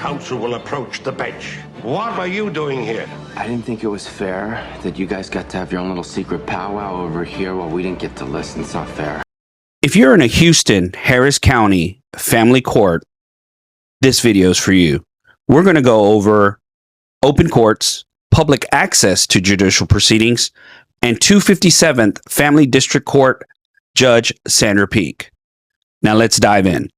counsel will approach the bench. What are you doing here? I didn't think it was fair that you guys got to have your own little secret powwow over here while we didn't get to listen. It's not fair. If you're in a Houston, Harris County family court, this video is for you. We're going to go over open courts, public access to judicial proceedings, and 257th Family District Court Judge Sandra Peake. Now let's dive in.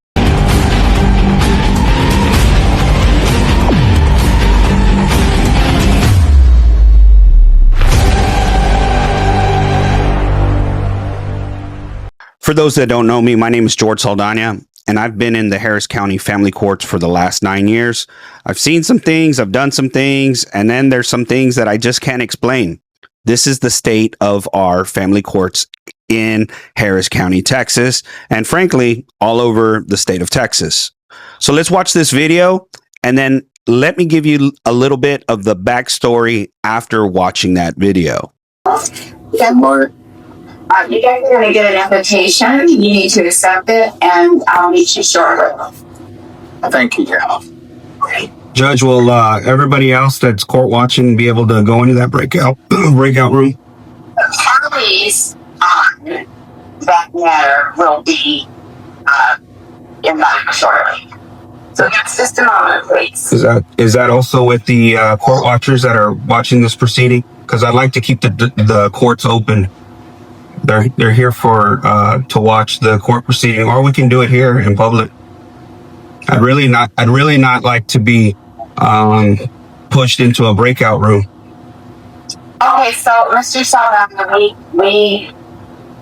For those that don't know me, my name is George Saldana, and I've been in the Harris County family courts for the last 9 years. I've seen some things, I've done some things, and then there's some things that I just can't explain. This is the state of our family courts in Harris County, Texas, and frankly, all over the state of Texas. So let's watch this video, and then let me give you a little bit of the backstory after watching that video. You guys are going to get an invitation. You need to accept it, and I'll meet you shortly. Thank you, Carol. Great. Judge, will everybody else that's court watching be able to go into that breakout room? The parties on that matter will be invited shortly. So just a moment, please. Is that also with the court watchers that are watching this proceeding? Because I'd like to keep the courts open. They're here for to watch the court proceeding, or we can do it here in public. I'd really not like to be pushed into a breakout room. Okay, so Mr. Saldana, we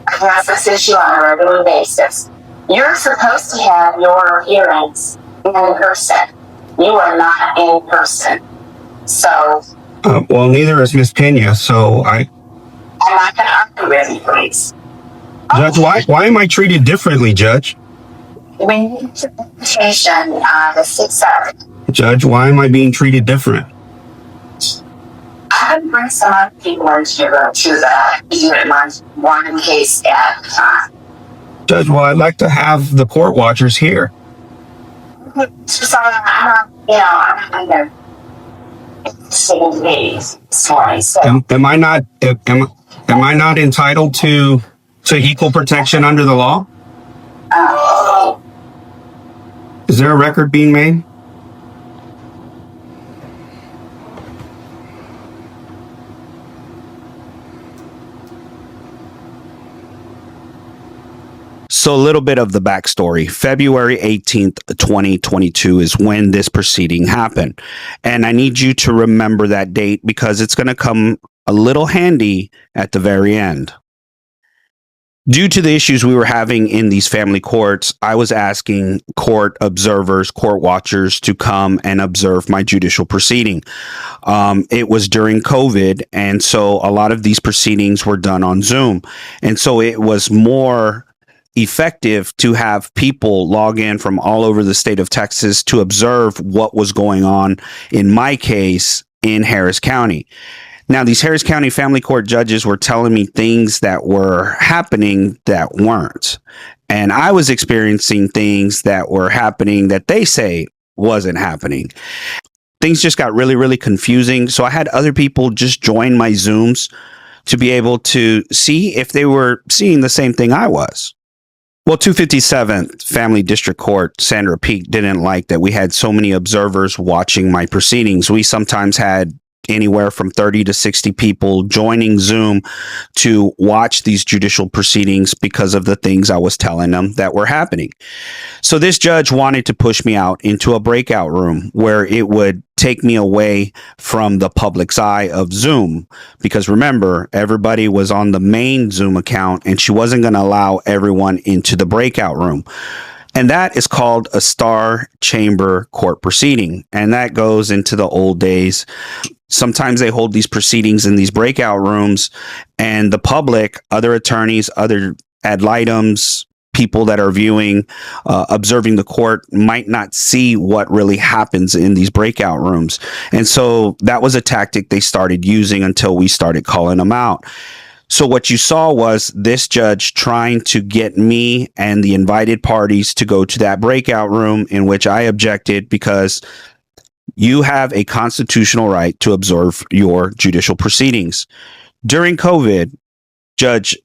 address this issue on a regular basis. You're supposed to have your hearings in person. You are not in person. So. Well, neither is Miss Pena. So I'm not going to argue with you, please. Judge, why am I treated differently, Judge? We need to invitation the 6th. Judge, why am I being treated different? I would bring some other people into the unit one case at a time. Judge, well, I'd like to have the court watchers here. So I'm not civil meetings this morning. So. Am I not entitled to equal protection under the law? Is there a record being made? So a little bit of the backstory. February 18th, 2022 is when this proceeding happened. And I need you to remember that date because it's going to come a little handy at the very end. Due to the issues we were having in these family courts, I was asking court observers, court watchers to come and observe my judicial proceeding. It was during COVID, and so a lot of these proceedings were done on Zoom. And so it was more effective to have people log in from all over the state of Texas to observe what was going on, in my case, in Harris County. Now, these Harris County family court judges were telling me things that were happening that weren't. And I was experiencing things that were happening that they say wasn't happening. Things just got really, really confusing. So I had other people just join my Zooms to be able to see if they were seeing the same thing I was. Well, 257th Family District Court, Sandra Peake, didn't like that we had so many observers watching my proceedings. We sometimes had anywhere from 30 to 60 people joining Zoom to watch these judicial proceedings because of the things I was telling them that were happening. So this judge wanted to push me out into a breakout room where it would take me away from the public's eye of Zoom. Because remember, everybody was on the main Zoom account and she wasn't going to allow everyone into the breakout room. And that is called a star chamber court proceeding. And that goes into the old days. Sometimes they hold these proceedings in these breakout rooms, and the public, other attorneys, other ad litems, people that are viewing, observing the court might not see what really happens in these breakout rooms. And so that was a tactic they started using until we started calling them out. So what you saw was this judge trying to get me and the invited parties to go to that breakout room, in which I objected because You have a constitutional right to observe your judicial proceedings. During COVID, Judge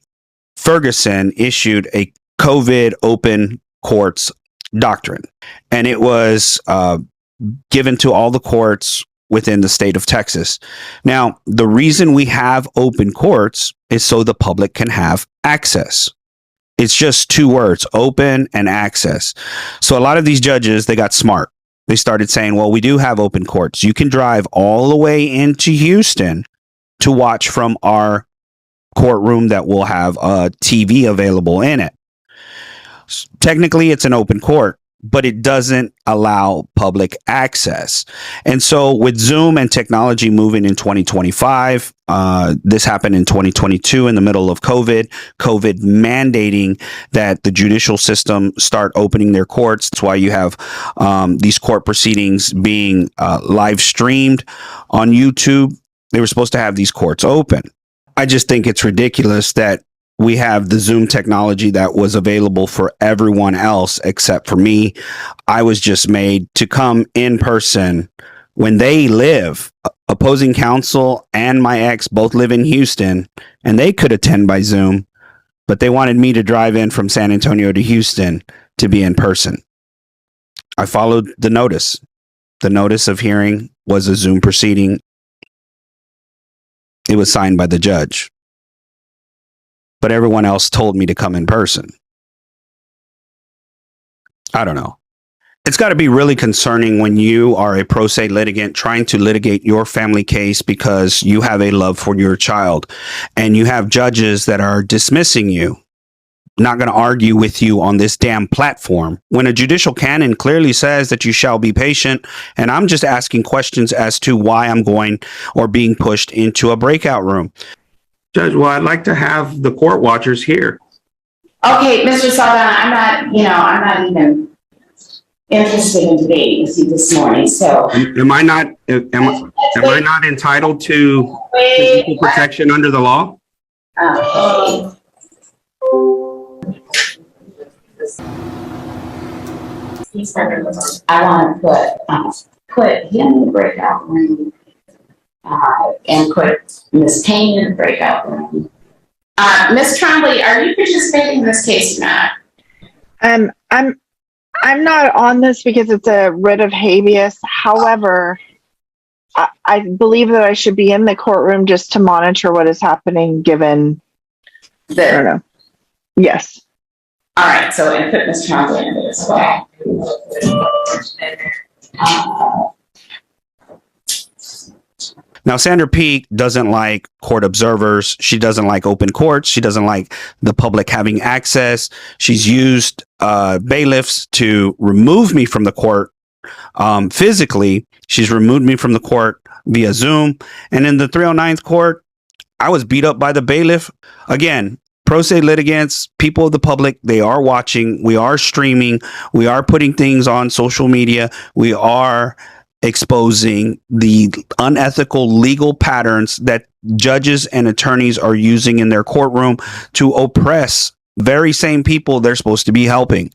Ferguson issued a COVID open courts doctrine, and it was given to all the courts within the state of Texas. Now, the reason we have open courts is so the public can have access. It's just two words, open and access. So a lot of these judges, they got smart. They started saying, well, we do have open courts. You can drive all the way into Houston to watch from our courtroom that will have a TV available in it. Technically, it's an open court, but it doesn't allow public access. And so with Zoom and technology moving in 2025, this happened in 2022 in the middle of COVID mandating that the judicial system start opening their courts. That's why you have these court proceedings being live streamed on YouTube. They were supposed to have these courts open. I just think it's ridiculous that we have the Zoom technology that was available for everyone else except for me. I was just made to come in person when they live. Opposing counsel and my ex both live in Houston, and they could attend by Zoom, but they wanted me to drive in from San Antonio to Houston to be in person. I followed the notice. The notice of hearing was a Zoom proceeding. It was signed by the judge. But everyone else told me to come in person. I don't know. It's got to be really concerning when you are a pro se litigant trying to litigate your family case because you have a love for your child and you have judges that are dismissing you, not going to argue with you on this damn platform when a judicial canon clearly says that you shall be patient. And I'm just asking questions as to why I'm going or being pushed into a breakout room. Judge, well, I'd like to have the court watchers here. Okay, Mr. Saldana, I'm not even interested in debating with you this morning. So, am I not entitled to equal protection under the law? I want to put him in the breakout room. And put Ms. Payne in the breakout room. Ms. Trombley, are you participating in this case or not? I'm not on this because it's a writ of habeas. However, I believe that I should be in the courtroom just to monitor what is happening given I don't know. Yes. All right, so and put Ms. Trombley in it as well. Now, Sandra Peake doesn't like court observers. She doesn't like open courts. She doesn't like the public having access. She's used bailiffs to remove me from the court physically. She's removed me from the court via Zoom. And in the 309th court, I was beat up by the bailiff. Again, pro se litigants, people of the public, they are watching. We are streaming. We are putting things on social media. We are exposing the unethical legal patterns that judges and attorneys are using in their courtroom to oppress very same people they're supposed to be helping.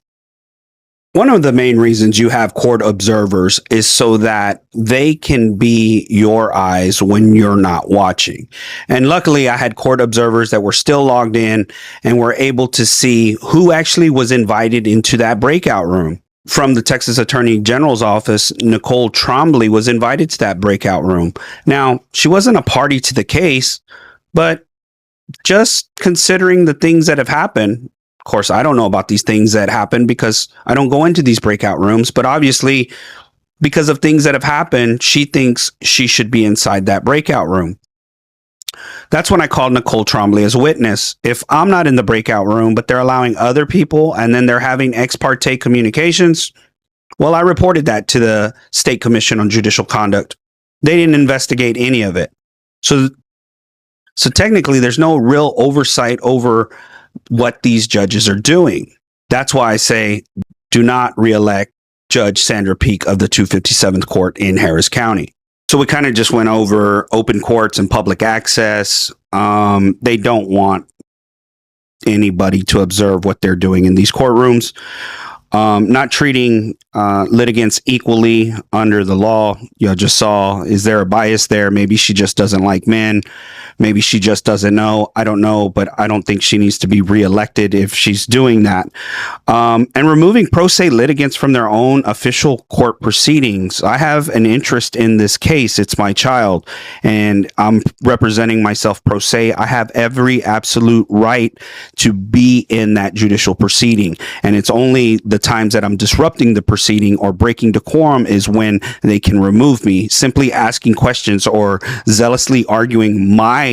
One of the main reasons you have court observers is so that they can be your eyes when you're not watching. And luckily, I had court observers that were still logged in and were able to see who actually was invited into that breakout room. From the Texas Attorney General's office, Nicole Trombley was invited to that breakout room. Now, she wasn't a party to the case, but just considering the things that have happened, of course, I don't know about these things that happen because I don't go into these breakout rooms, but obviously, because of things that have happened, she thinks she should be inside that breakout room. That's when I called Nicole Trombley as a witness. If I'm not in the breakout room, but they're allowing other people and then they're having ex parte communications, well, I reported that to the State Commission on Judicial Conduct. They didn't investigate any of it. So technically, there's no real oversight over what these judges are doing. That's why I say do not reelect Judge Sandra Peake of the 257th Court in Harris County. So we kind of just went over open courts and public access. They don't want anybody to observe what they're doing in these courtrooms. not treating litigants equally under the law. You just saw, is there a bias there? Maybe she just doesn't like men. Maybe she just doesn't know. I don't know, but I don't think she needs to be reelected if she's doing that. And removing pro se litigants from their own official court proceedings. I have an interest in this case. It's my child, and I'm representing myself pro se. I have every absolute right to be in that judicial proceeding. And it's only the times that I'm disrupting the proceeding or breaking decorum is when they can remove me. Simply asking questions or zealously arguing my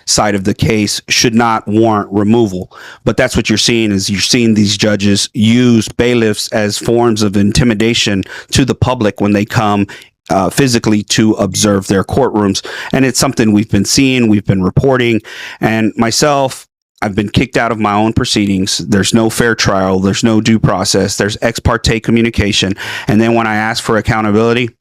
side of the case should not warrant removal. But that's what you're seeing, is you're seeing these judges use bailiffs as forms of intimidation to the public when they come physically to observe their courtrooms. And it's something we've been seeing, we've been reporting, and myself, I've been kicked out of my own proceedings. There's no fair trial. There's no due process. There's ex parte communication. And then when I ask for accountability,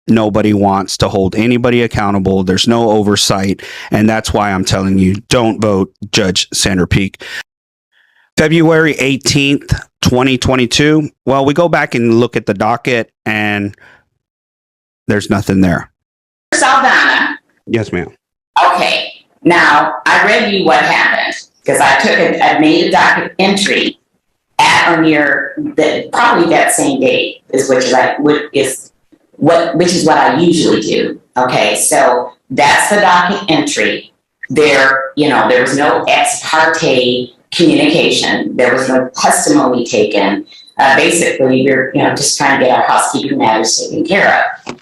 nobody wants to hold anybody accountable. There's no oversight. And that's why I'm telling you, don't vote Judge Sandra Peake. February 18th, 2022. Well, we go back and look at the docket and there's nothing there. Saldana. Yes, ma'am. Okay. Now, I read you what happened because I made a docket entry at or near probably that same date which is what I usually do. Okay, so that's the docket entry. There was no ex parte communication. There was no testimony taken. Basically, we're just trying to get our housekeeping matters taken care of.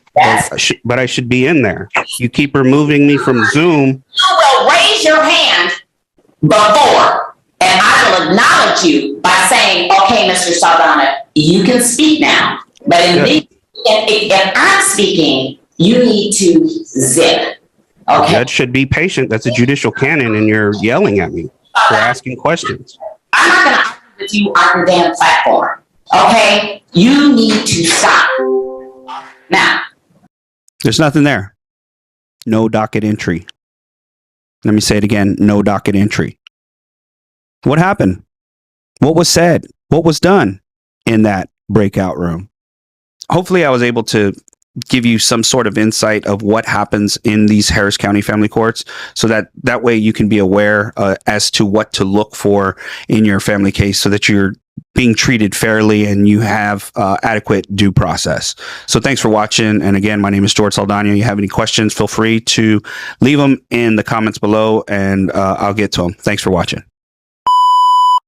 But I should be in there. You keep removing me from Zoom. You will raise your hand before, and I will acknowledge you by saying, "Okay, Mr. Saldana, you can speak now." But if I'm speaking, you need to zip. Okay. Judge should be patient. That's a judicial canon, and you're yelling at me for asking questions. I'm not going to argue with you on your damn platform. Okay, you need to stop now. There's nothing there. No docket entry. Let me say it again. No docket entry. What happened? What was said? What was done in that breakout room? Hopefully I was able to give you some sort of insight of what happens in these Harris County family courts, so that way you can be aware as to what to look for in your family case, so that you're being treated fairly and you have adequate due process. So thanks for watching. And again, my name is George Saldana. If you have any questions, feel free to leave them in the comments below and I'll get to them. Thanks for watching.